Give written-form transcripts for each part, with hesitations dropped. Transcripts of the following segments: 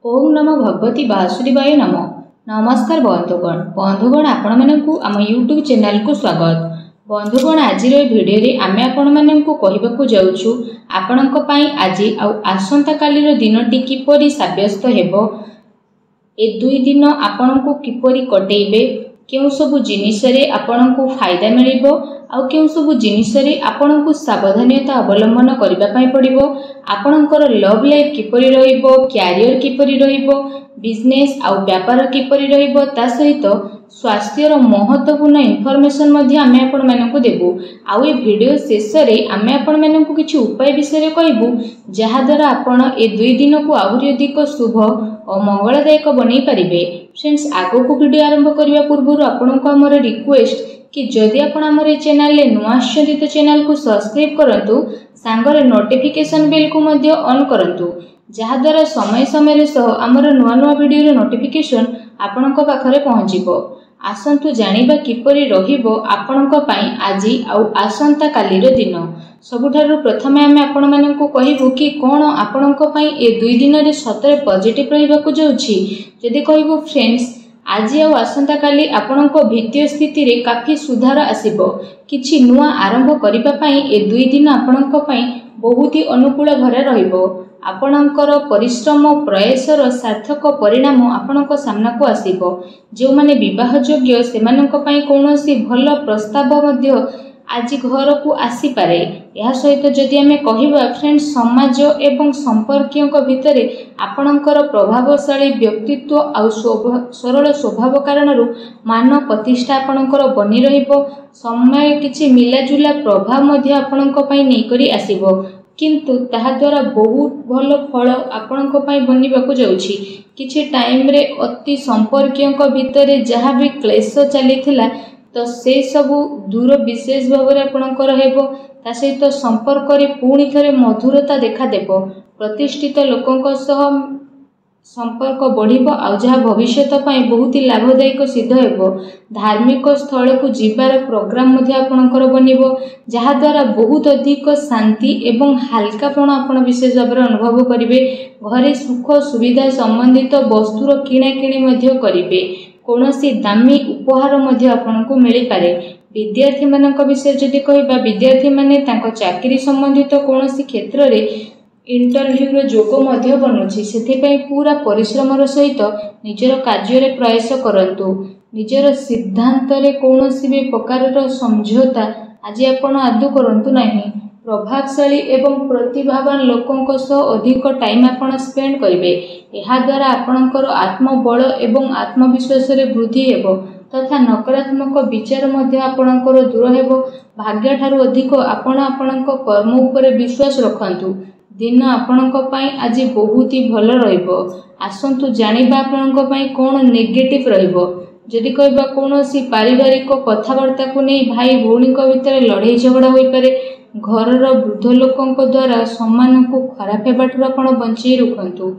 ओम नमो भगवती वासुदेवाय नमः। नमस्कार बंधुगण आपण मानकु आम यूट्यूब चैनल को स्वागत। बंधुगण आज भिडियो रे आमे आपण मानकु कहिबाकू जाउछु आपणक पई आज आ आसंता कालीर दिनटी किपरि साब्यस्त हेबो, ए दुई दिन आपणकू किपरि कटेइबे, केउ सब जिनिस रे आपणकू फायदा मिलिबो आउ केउ सब जिनिस रे आपणकू सावधानता अवलंबन करिबा पई पड़िबो, आपणकर लव लाइफ किपरि रहिबो, कैरियर किपरि रहिबो, बिजनेस आउ व्यापार किपरि रहिबो, ता सहित स्वास्थ्यर महत्वपूर्ण इनफॉरमेशन मध्ये आमे आपण मानकू देबु। आउ ए वीडियो शेष रे आमे आपण मानकू किछि उपाय विषय कहबू जहा द्वारा आपण ए दुई दिन को आहुरी अधिक शुभ और मंगलदायक बनै परिबे। फ्रेंड्स, आगो को वीडियो आरंभ करिया पूर्व आपनको हमर रिक्वेस्ट कि जदि आपण हमर ए चैनल ले नुआ आछथि तो चैनल को सब्सक्राइब करंतु, सांगरे नोटिफिकेशन बेल को मध्ये ऑन करंतु, जहा द्वारा समय समय सह हमर नुआ नुआ वीडियो रे नोटिफिकेशन आपणको पाखरे पहुंचिबो। आसंतु जानिबा किपरि रहिबो आपणको पई आजि आउ आसंता कालीर दिन। सबुठारु प्रथमे आमे आपण माननकु कहिबु कि कोन आपणको पई ए दुई दिन रे सतरे पॉजिटिव रहिबाकू जाउछि। जदि कहिबु फ्रेंड्स, आज आ आसंता काली आपणको वित्तीय स्थिति रे काफी सुधार आसीबो। किछि नुआ आरंभ करिबा पई ए दुई दिन आपणको पई बहुत ही अनुकूल घरे रहिबो। आपणकर परिश्रम प्रयासर सार्थक परिणाम आपणको सामना को आसीबो। जो माने विवाह योग्य सेमानक पई कोनोसी भल प्रस्ताव मध्य आज घर को आसी पारे। यह सहित जदि आमे कहिबा फ्रेंड्स, समाज एवं संपर्कियों भितरे आपणकर प्रभावशाली व्यक्तित्व आ सरल स्वभाव कारणरू मान प्रतिष्ठा आपणकर बनी रहिबो। समय किछि मिलाजुला प्रभाव मध्य आपणक पई नै करी आसीबो, किंतु ताहा द्वारा बहुत भल फल आपणक पई बनिबाकू जाउछि। किछि टाइम रे अति संपर्कियों भितरे जहाँ भी क्लेश चलीथिला तो से सबू दूर विशेष भाव में आपणकर हेबो। ता सहित संपर्क रे पुणी थरे मधुरता देखा देबो। प्रतिष्ठित लोकंक सह संपर्क बढ़िबो आ जहा भविष्यत पई बहुत ही लाभदायक सिद्ध हेबो। धार्मिक स्थल को जीवार प्रोग्राम मध्ये आपणकर बनिबो, जहा द्वारा बहुत अधिक शांति एवं हल्कापण आपण विशेष भाव में अनुभव करिवे। घरे सुख सुविधा संबंधित वस्तुर किणा किणी मध्ये करिवे। कोनोसी दामी उपहार मध्ये आपनको मिली पारे। विद्यार्थी मानक विषय जदि कहिबा, विद्यार्थी माने तांको चाकरी संबंधित कोनोसी क्षेत्र रे इंटरव्यू रो जोग मध्ये बनुछि। सेथि पई पूरा परिश्रमर सहित निजर कार्य रे प्रयास करंतु। निजर सिद्धांत रे कोनोसी भी प्रकार समझौता आज आपण आदु करंतु नाही। प्रभावशाली एवं प्रतिभावान लोकों सह अधिक टाइम आपण स्पेंड करिवे। एहा द्वारा आपणकर आत्मबल एवं आत्मविश्वास रे वृद्धि हेबो तथा नकारात्मक विचार मध्ये आपणकर दूर हेबो। भाग्य ठारू अधिक आपण आपणक कर्म उपरे विश्वास रखंतु। दिन आपणक पई आज बहुत ही भल रहिबो। आसंतु जानिबा आपणक पई कोन नेगेटिव रहिबो। जदि कहबा कोनोसी पारिवारिक कथावार्ता को नै भाई भौणी को भितर लड़ाई झगड़ा होई पारे। घरर वृद्ध लोकों द्वारा सम्मान को खराब हेबाठू आपण बंचई रखंतु।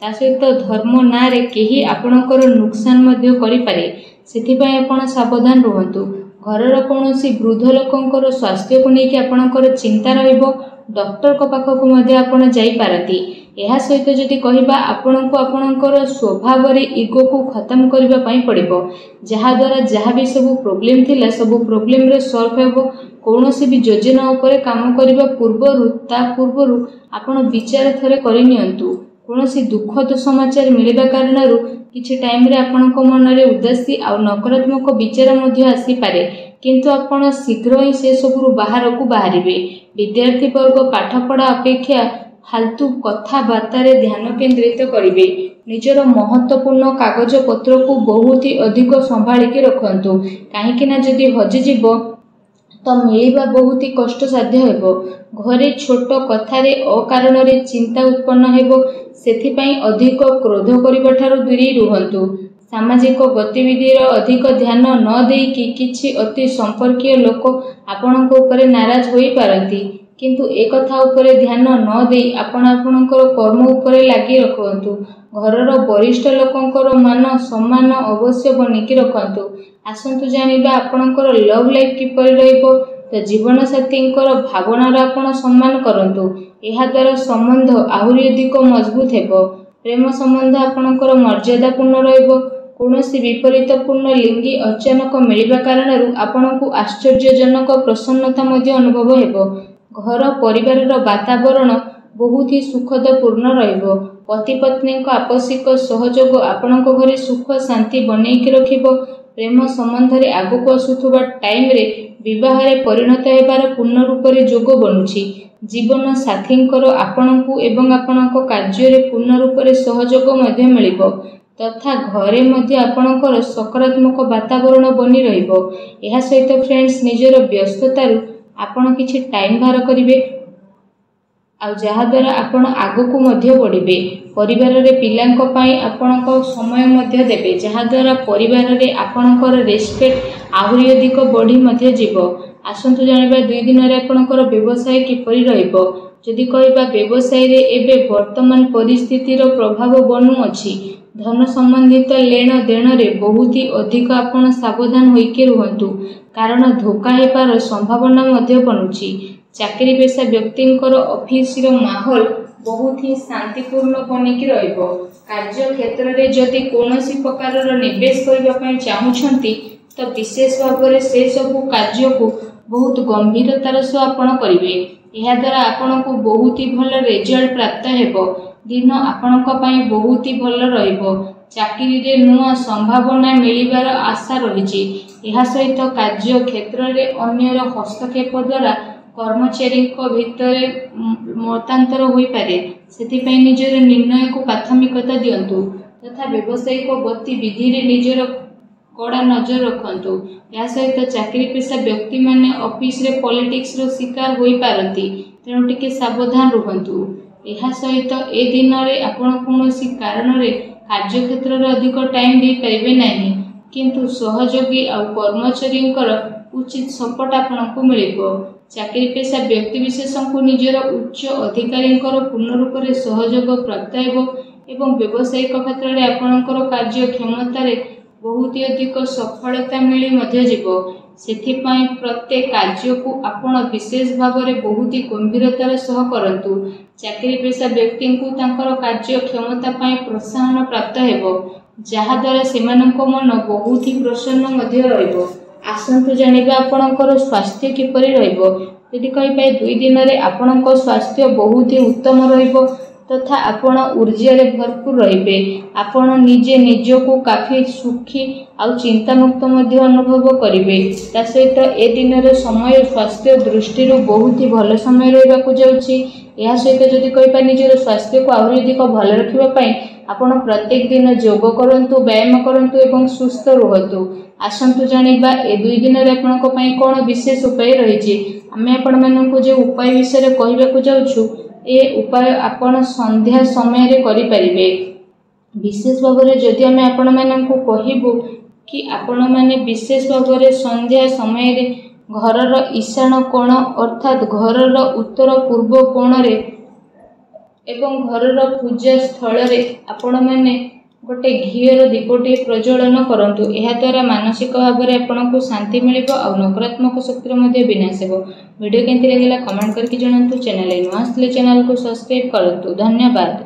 ता सहित धर्म ना रे केही आपणकर नुकसान मध्य करि पारे, सेथि पई आपण सावधान रहंतु। घरर कोनोसी वृद्ध लोकों स्वास्थ्य को लेके आपणकर चिंता रहिबो। डॉक्टर को पाख को मध्य आपण जाई पारती। एहा सहित जदि कहिबा आपणको आपणकर स्वभाव रे ईगो को खत्म करबा पई पड़िबो, जहा द्वारा जहा भी सब प्रॉब्लम थिला सब प्रॉब्लम रे सॉल्व हेबो। कोनोसी भी योजना ऊपर काम करबा पूर्वरु आपण विचार थरे करि नियंतु। कोनोसी दुखद समाचार मिलिबा कारणरू किछि टाइम रे आपणक मन रे उदासी आ नकारात्मक विचार मध्ये आसी पारे, किंतु आपण शीघ्र ही से सबरु बाहर को बाहरिबे। विद्यार्थी वर्ग पाठ पढ़ा अपेक्षा फालतू कथा बार्ता रे ध्यान केंद्रित करिवे। निजर महत्वपूर्ण कागज पत्र को बहुत ही अधिक संभाली के रखंतु, काहे कि ना जदि हजि जीवो तो मिलिबा बहुत ही कष्ट साध्य हेबो। घरे छोट कथा रे अकारण रे चिंता उत्पन्न हेबो, सेथि पई अधिक क्रोध करिबा ठारू दूरी रुहंतु। सामाजिक गतिविधि रो अधिक ध्यान न देई कि किछि अति संपर्कीय लोक आपणक ऊपर नाराज होई पारंती, किंतु ए कथा ऊपर ध्यान न देई आपण आपणकर कर्म ऊपर लागि रखंतु। घरर वरिष्ठ लोकंकर मान सम्मान अवश्य बनिकी रखंतु। आसंतु जानिबा आपणकर लव लाइफ किपरि रहिबो। तो जीवन साथींकर भावनार आपण सम्मान करंतु। एहा द्वारा संबंध आहुरी अधिक मजबूत हेबो। प्रेम संबंध आपणकर मर्यादापूर्ण रहिबो। कौनसी विपरीतपूर्ण लिंगी अचानक मिलवा कारण आपणको आश्चर्यजनक प्रसन्नता मध्य अनुभव हेबो। घर परिवार वातावरण बहुत ही सुखदपूर्ण रहिबो। पति पत्नी आपसिक सहयोग आपणक घरे सुख शांति बनैकी रखिबो। प्रेम संबंध रे आगको आसुथुबा टाइम रे विवाह रे परिणत हेबार पूर्ण रूप रे जोग बनुछि। जीवन साथींकर आपणको एवं आपणक कार्य रे पूर्ण रूप रे सहयोग मध्य मिलिबो तथा घरे मध्य आपणकर सकारात्मक वातावरण बनी रहिबो। एहा सहित फ्रेंड्स निजर व्यस्ततारु आपण किछि टाइम बाहर करिवे आ जहा द्वारा आपण आगको मध्य बढ़िबे। परिवार रे पिलांक पई आपणक समय मध्य देबे जहा द्वारा परिवार रे आपणकर रेस्पेक्ट आहुरी अधिक बढ़ी मध्य जीवो। आसंतु जानिबा 2 दिन रे आपणकर व्यवसाय किपरि रहिबो। जदि कहबा व्यवसाय रे एबे वर्तमान परिस्थिति रो प्रभाव बनू अछि। धन संबंधित लेन देन रे बहुत ही अधिक आपण सावधान होइके रहंतु कारण धोखा हेबार संभावना मध्य बनुछि। चाकरी पेशा व्यक्तिंकर ऑफिस रो माहौल बहुत ही शांतिपूर्ण बनिकी रहिबो। कार्य क्षेत्र रे जदि कोनोसी प्रकार रो निवेश करबा पई चाहुछंती तो विशेष भाव रे से सब कार्य को बहुत गंभीरतार सह आपण करिवे। एहा द्वारा आपण को बहुत ही भल रिजल्ट प्राप्त हेबो। दिन आपणक पई बहुत ही भल रहिबो। चाकरी रे नुआ संभावना मिलिबार आशा रहिछि। एहा सहित कार्य क्षेत्र रे अन्यर हस्तक्षेप द्वारा कर्मचारी को भितरे मतांतर होई पारे। सेति पई निजर निर्णय को प्राथमिकता दियंतु तथा व्यावसायिक गतिविधि रे निजर कड़ा नजर रखंतु। या सहित चाकरी पेशा व्यक्ति माने ऑफिस रे पॉलिटिक्स रो शिकार होई पारंती तेणु टिके सावधान रहंतु। एहा सहित ए दिन रे आपण कोनोसी कारण रे कार्य क्षेत्र रे अधिक टाइम दे परिबे नाही किंतु सहयोगी आ कर्मचारींकर उचित सपोर्ट आपनको मिलिबो। चाकरी पेशा व्यक्ति विशेषण को निजर उच्च अधिकारींकर पूर्ण रूप रे सहयोग प्राप्त हेबो एवं व्यावसायिक क्षेत्र रे आपणकर कार्य क्षमता रे बहुत ही अधिक सफलता मिली मध्य जीवो। सेथि पई प्रत्येक कार्य को आपण विशेष भाव रे बहुत ही गंभीरतार सह करंतु। चाकरी पेशा व्यक्ति को तांकर कार्य क्षमता पई प्रोत्साहन प्राप्त हेबो जहा द्वारा सेमानक मन बहुत ही प्रसन्न मध्य रहिबो। आसंतु जानिबा आपणकर स्वास्थ्य किपरि रहिबो। यदि कहि पाए 2 दिन रे आपणक स्वास्थ्य बहुत ही उत्तम रहिबो तथा आपण ऊर्जा रे भरपूर रहिबे। आपण निजे निजो को काफी सुखी आ चिंता मुक्त मध्य अनुभव करिवे। ता सहित ए दिन रे समय स्वास्थ्य दृष्टि रो बहुत ही भल समय रहबा को जाउछि। या सहित जदि कहि पाए निजर स्वास्थ्य को आहुरी अधिक भल रखिबा पई आपण प्रत्येक दिन योग करंतु व्यायाम करंतु एवं सुस्थ रहतु। आसंतु जानिबा ए 2 दिन रे आपणक पई कोन विशेष उपाय रहिछि। आमे आपण माननको जे उपाय विषय रे कहिबा को जाउछु ए उपाय आपण संध्या समय रे करि परिबे। विशेष भाव रे जदि आमे आपण माननको कहिबो कि आपण माने विशेष भाव रे संध्या समय रे घरर ईशान कोण अर्थात घरर उत्तर पूर्व कोण रे एवं घरर पूजा स्थल रे आपण माने गोटे घीर दीपटी प्रज्वलन करंतु। एहा द्वारा मानसिक भाव रे आपनको शांति मिलिबो आ नकारात्मक शक्ति मध्ये विनाश हेबो। वीडियो केंति लागला कमेंट करके जणांतु। चैनल नुआ आसले चैनल को सब्सक्राइब करंतु। धन्यवाद।